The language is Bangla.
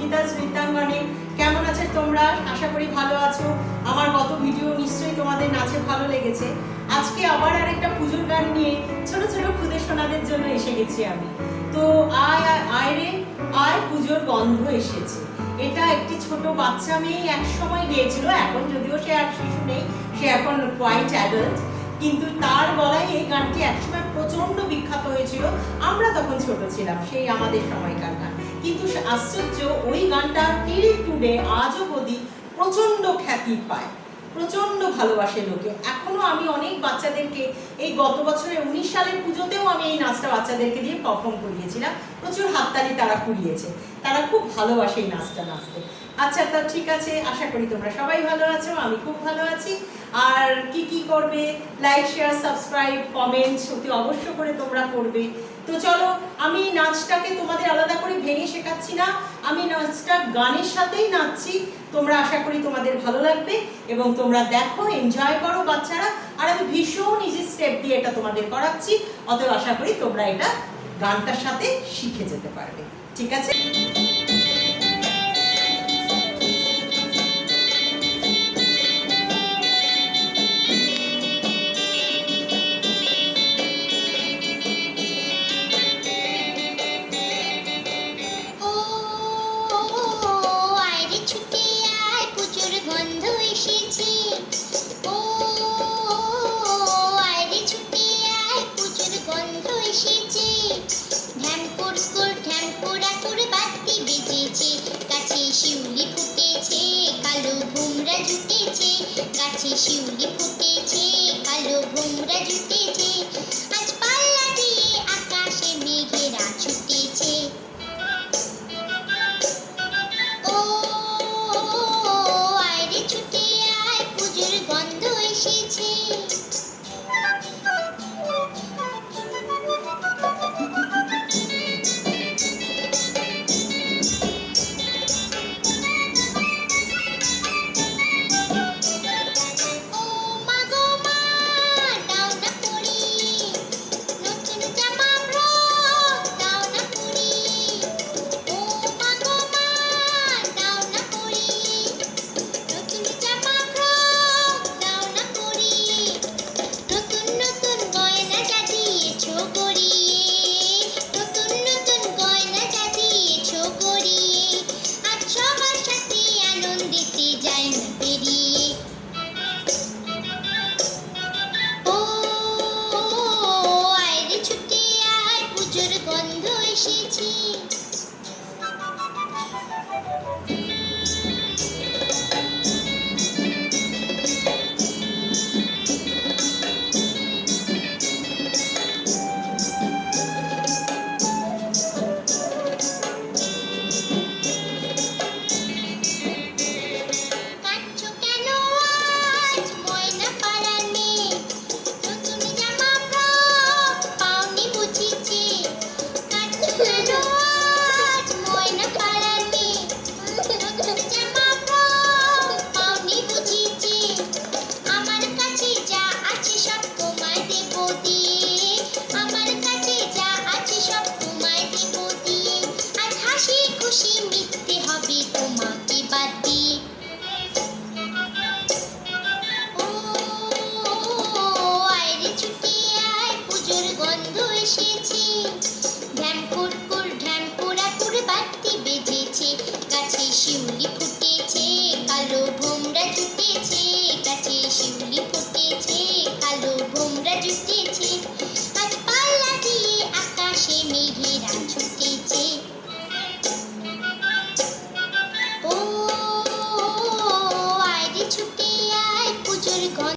সুস্মিতা নৃত্যাঙ্গনে। কেমন আছো তোমরা? আশা করি ভালো আছো। আমার গত ভিডিও নিশ্চয়ই তোমাদের নাচে ভালো লেগেছে। আজকে আবার আরেকটা পুজোর গান নিয়ে ছোট ছোট খুদে সোনাদের জন্য এসে গেছি আমি। তো আয় আয় রে আয় পুজোর গন্ধ এসেছে। এটা একটি ছোট বাচ্চা মেয়ে এক সময় গেয়েছিল, এখন যদিও সে আর শিশু নেই, সে এখন কোয়াইট অ্যাডাল্ট, কিন্তু তার গলায় এই গানটি একসময় প্রচন্ড বিখ্যাত হয়েছিল। আমরা তখন ছোট ছিলাম, সেই আমাদের সময়কার গান। কিন্তু আশ্চর্য, ওই গানটা টিল টুডে আজও অবধি প্রচন্ড খ্যাতি পায়, প্রচন্ড ভালোবাসে লোকে। এখনো আমি অনেক বাচ্চাদেরকে, এই গত বছরে 19 সালের পুজোতেও আমি এই নাচটা বাচ্চাদেরকে দিয়ে পারফর্ম করিয়েছিলাম। প্রচুর হাততালি তারা কুড়িয়েছে, তারা খুব ভালোবাসে এই নাচটা নাচতে। আচ্ছা, তা ঠিক আছে, আশা করি তোমরা সবাই ভালো আছো, আমি খুব ভালো আছি। আর কি করবে, লাইক শেয়ার সাবস্ক্রাইব কমেন্ট অতি অবশ্য করে তোমরা করবে। তো চলো, আমি নাচটাকে তোমাদের আলাদা করে ভেঙে শেখাচ্ছি না, আমি নাচটা গানের সাথেই নাচছি। তোমরা আশা করি তোমাদের ভালো লাগবে এবং তোমরা দেখো, এনজয় করো বাচ্চারা। আর আমি ভীষণ ইজি স্টেপ দিয়ে এটা তোমাদের করাচ্ছি, অতএব আশা করি তোমরা এটা গানটার সাথে শিখে যেতে পারবে। ঠিক আছে? গাছে শিউলি ফুটেছে, কালো ভোমরা জুটেছে, আজ পাল্লা দিয়ে আকাশে মেঘেরা ছুটেছে। ও আয় রে ছুটে আয়, পুজোর গন্ধ এসেছে। গন্ধ এসেছে। ঢ্যাম কুড়কুড় ঢ্যাম কুড়াকুড় বাতি বেজেছে, গাছে শিউলি ফুটেছে,